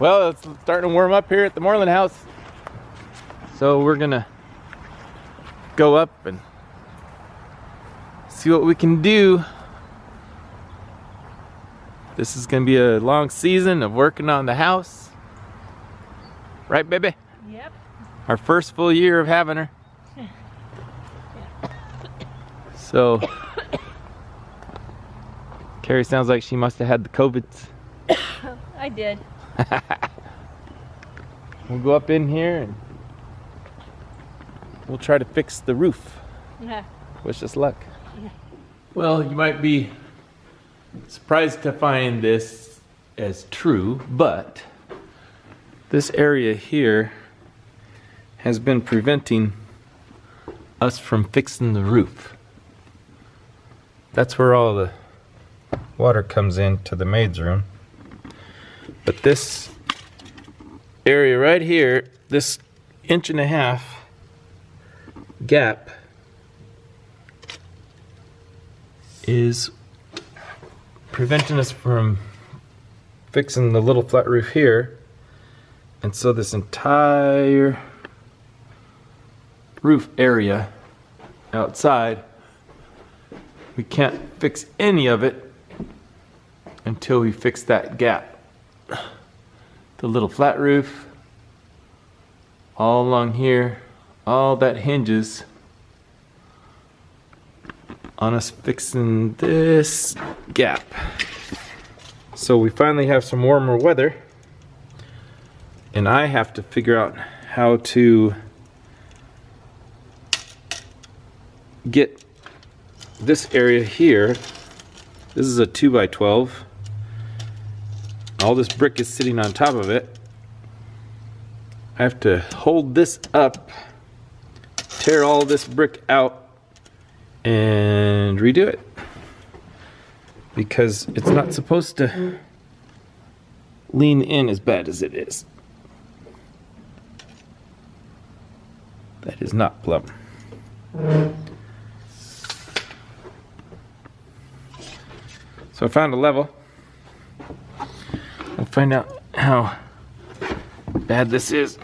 Well, it's starting to warm up here at the Mooreland House. So we're gonna go up and see what we can do. This is gonna be a long season of working on the house. Right, baby? Yep. Our first full year of having her. So, Carrie sounds like she must have had the COVIDs. I did. We'll go up in here and we'll try to fix the roof. Yeah. Wish us luck. Yeah. Well, you might be surprised to find this as true, but this area here has been preventing us from fixing the roof. That's where all the water comes into the maid's room. But this area right here, this 1.5 inch gap is preventing us from fixing the little flat roof here. And so this entire roof area outside, we can't fix any of it until we fix that gap. The little flat roof, all along here, all that hinges on us fixing this gap. So we finally have some warmer weather, and I have to figure out how to get this area here. This is a 2x12. All this brick is sitting on top of it. I have to hold this up, tear all this brick out, and redo it. Because it's not supposed to lean in as bad as it is. That is not plumb. So I found a level. We'll find out how bad this is.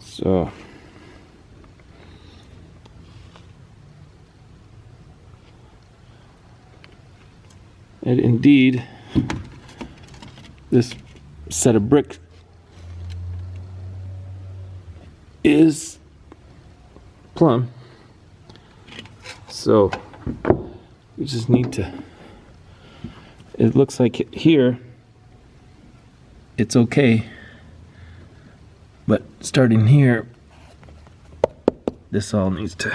So and indeed, this set of brick is plumb. So we just need to, it looks like here it's okay, but starting here, this all needs to,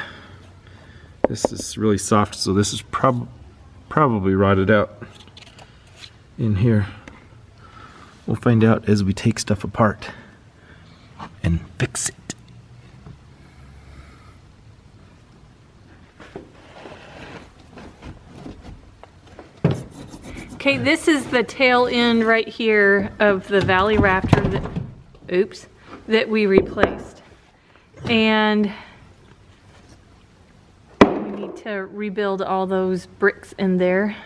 this is really soft, so this is probably rotted out in here. We'll find out as we take stuff apart and fix it. Okay, this is the tail end right here of the valley rafter that we replaced. And we need to rebuild all those bricks in there.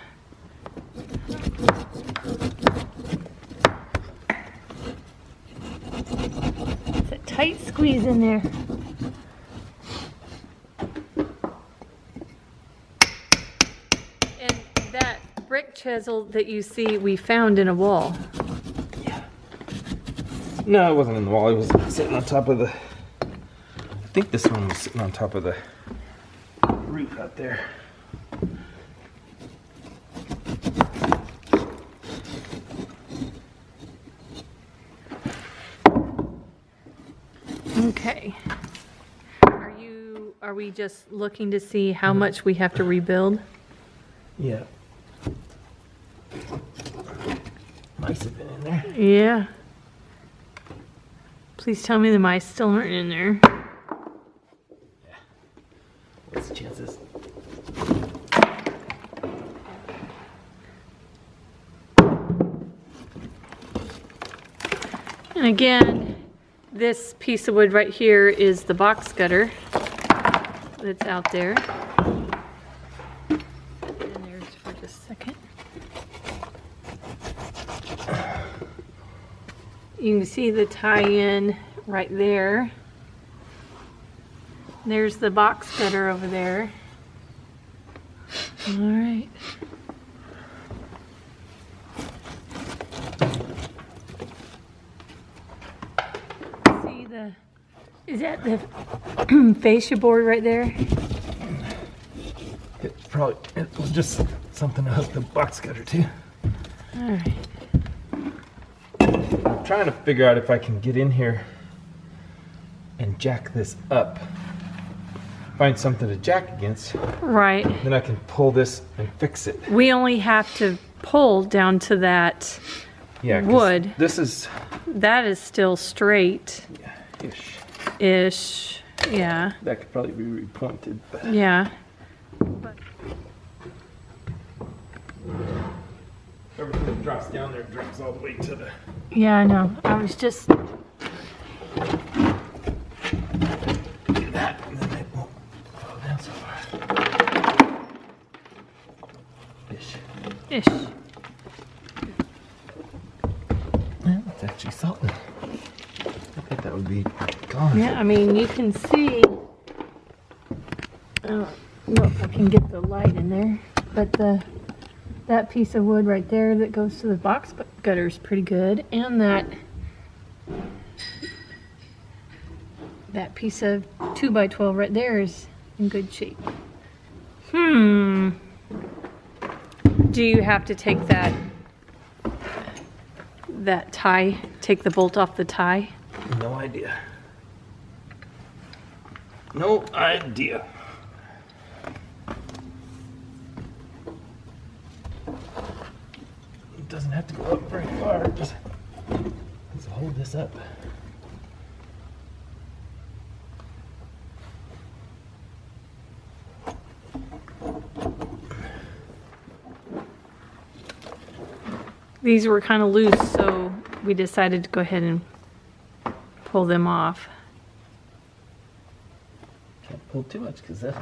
It's a tight squeeze in there. And that brick chisel that you see, we found in a wall. Yeah. No, it wasn't in the wall. It was sitting on top of the, I think this one was sitting on top of the roof out there. Okay. Are we just looking to see how much we have to rebuild? Yeah. Mice have been in there. Yeah. Please tell me the mice still aren't in there. Yeah. What's the chances? And again, this piece of wood right here is the box gutter that's out there. You can see the tie-in right there. There's the box gutter over there. All right. See the, is that the fascia board right there? It was just something to hook the box cutter to. All right. I'm trying to figure out if I can get in here and jack this up. Find something to jack against. Right. Then I can pull this and fix it. We only have to pull down to that Yeah, 'cause wood. This is That is still straight. yeah, ish. Ish. Yeah. That could probably be repointed, but Yeah. everything that drops down there drops all the way to the. Yeah, I know. I was just. Do that, and then it won't fall down so far. Ish. Ish. Yeah, it's actually solid. I thought that would be gone. Yeah, I mean, you can see. I don't know if I can get the light in there, but that piece of wood right there that goes to the box gutter is pretty good, and that piece of 2x12 right there is in good shape. Do you have to take that tie, take the bolt off the tie? No idea. No idea. It doesn't have to go up very far. Just let's hold this up. These were kind of loose, so we decided to go ahead and pull them off. Can't pull too much because that.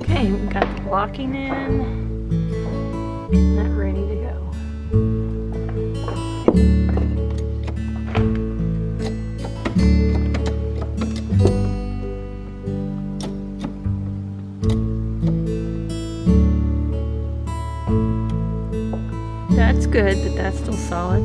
Okay, we got the blocking in. Getting that ready to go. That's good that that's still solid.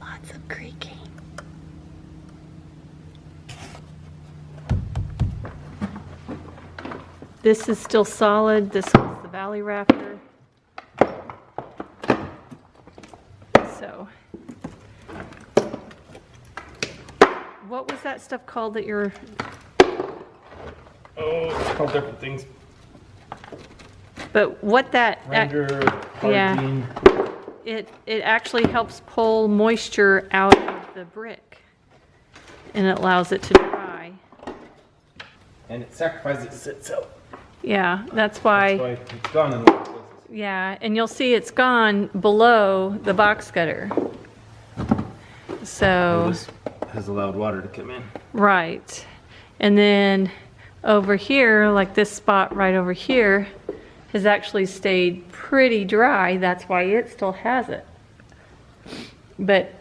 Lots of creaking. This is still solid. This was the valley rafter. So, what was that stuff called that you're? Oh, it's called different things. But what that? Render, yeah. carbine. It actually helps pull moisture out of the brick, and it allows it to dry. And it sacrifices itself. Yeah, that's why. That's why it's gone in a lot of places. Yeah, and you'll see it's gone below the box gutter. So, This has allowed water to come in. right. And then over here, like this spot right over here, has actually stayed pretty dry. That's why it still has it. But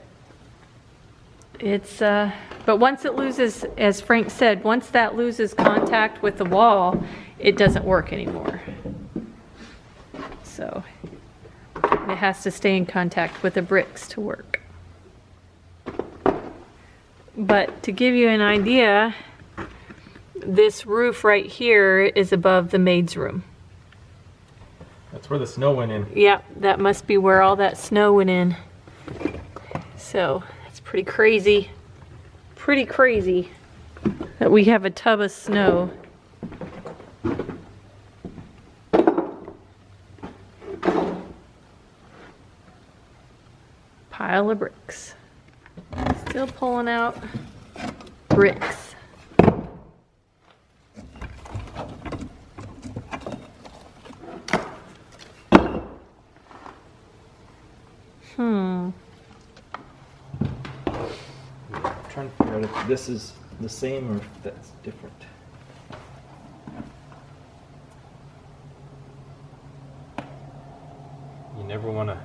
it's, but once it loses, as Frank said, once that loses contact with the wall, it doesn't work anymore. So it has to stay in contact with the bricks to work. But to give you an idea, this roof right here is above the maid's room. That's where the snow went in. Yep, that must be where all that snow went in. So that's pretty crazy. Pretty crazy that we have a tub of snow. Pile of bricks. Still pulling out bricks. I'm trying to figure out if this is the same or if that's different. You never want to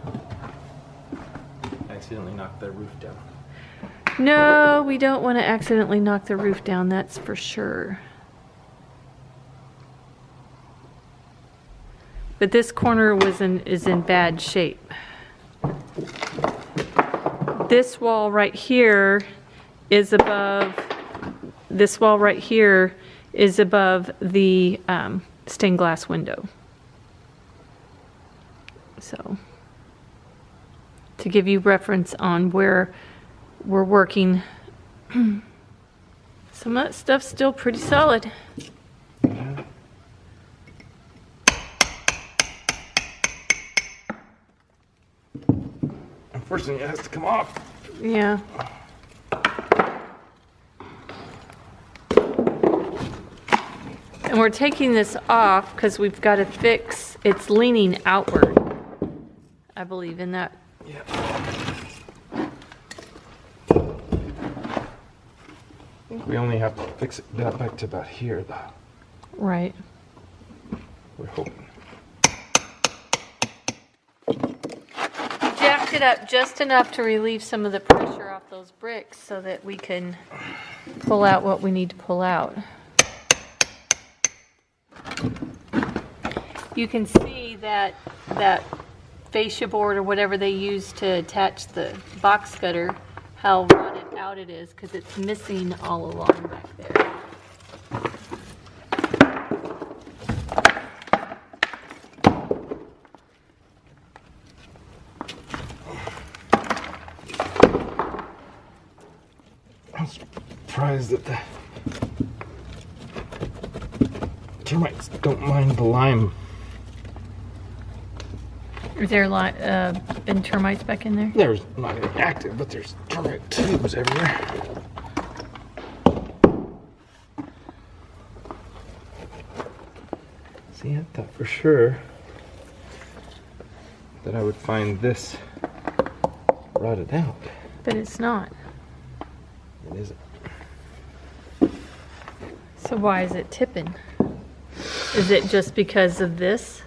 accidentally knock the roof down. No, we don't want to accidentally knock the roof down, that's for sure. But this corner is in bad shape. This wall right here is above, this wall right here is above the stained glass window. So, to give you reference on where we're working, some of that stuff's still pretty solid. Unfortunately, it has to come off. Yeah. And we're taking this off because we've got to fix, it's leaning outward, I believe, in that. Yeah. We only have to fix it back to about here, though. Right. We're hoping. Jacked it up just enough to relieve some of the pressure off those bricks so that we can pull out what we need to pull out. You can see that fascia board or whatever they use to attach the box cutter, how rotted out it is because it's missing all along back there. I'm surprised that the termites don't mind the lime. Is there been termites back in there? There's not any active, but there's termite tubes everywhere. See, I thought for sure that I would find this rotted out. But it's not. It isn't. So why is it tipping? Is it just because of this?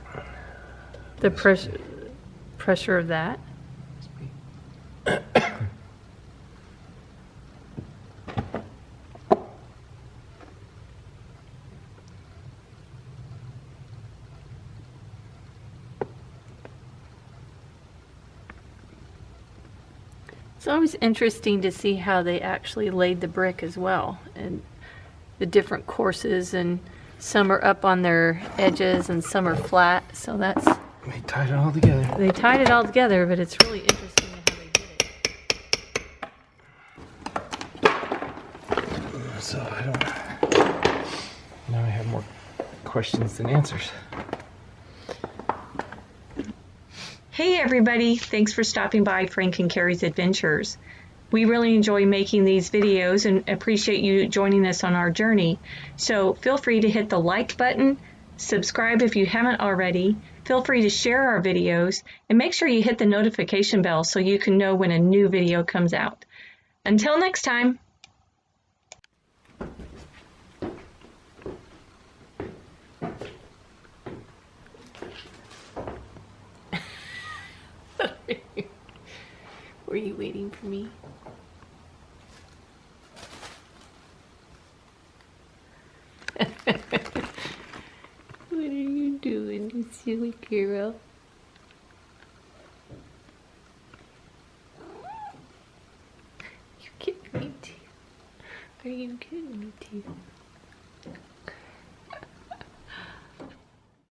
The pressure of that? It's always interesting to see how they actually laid the brick as well, and the different courses, and some are up on their edges and some are flat, so that's... They tied it all together. They tied it all together, but it's really interesting how they did it. So I don't... Now I have more questions than answers. Hey everybody, thanks for stopping by Frank and Carrie's Adventures. We really enjoy making these videos and appreciate you joining us on our journey. So feel free to hit the like button, subscribe if you haven't already, feel free to share our videos, and make sure you hit the notification bell so you can know when a new video comes out. Until next time. Were you waiting for me? What are you doing, you silly girl? You kidding me too? Are you kidding me too?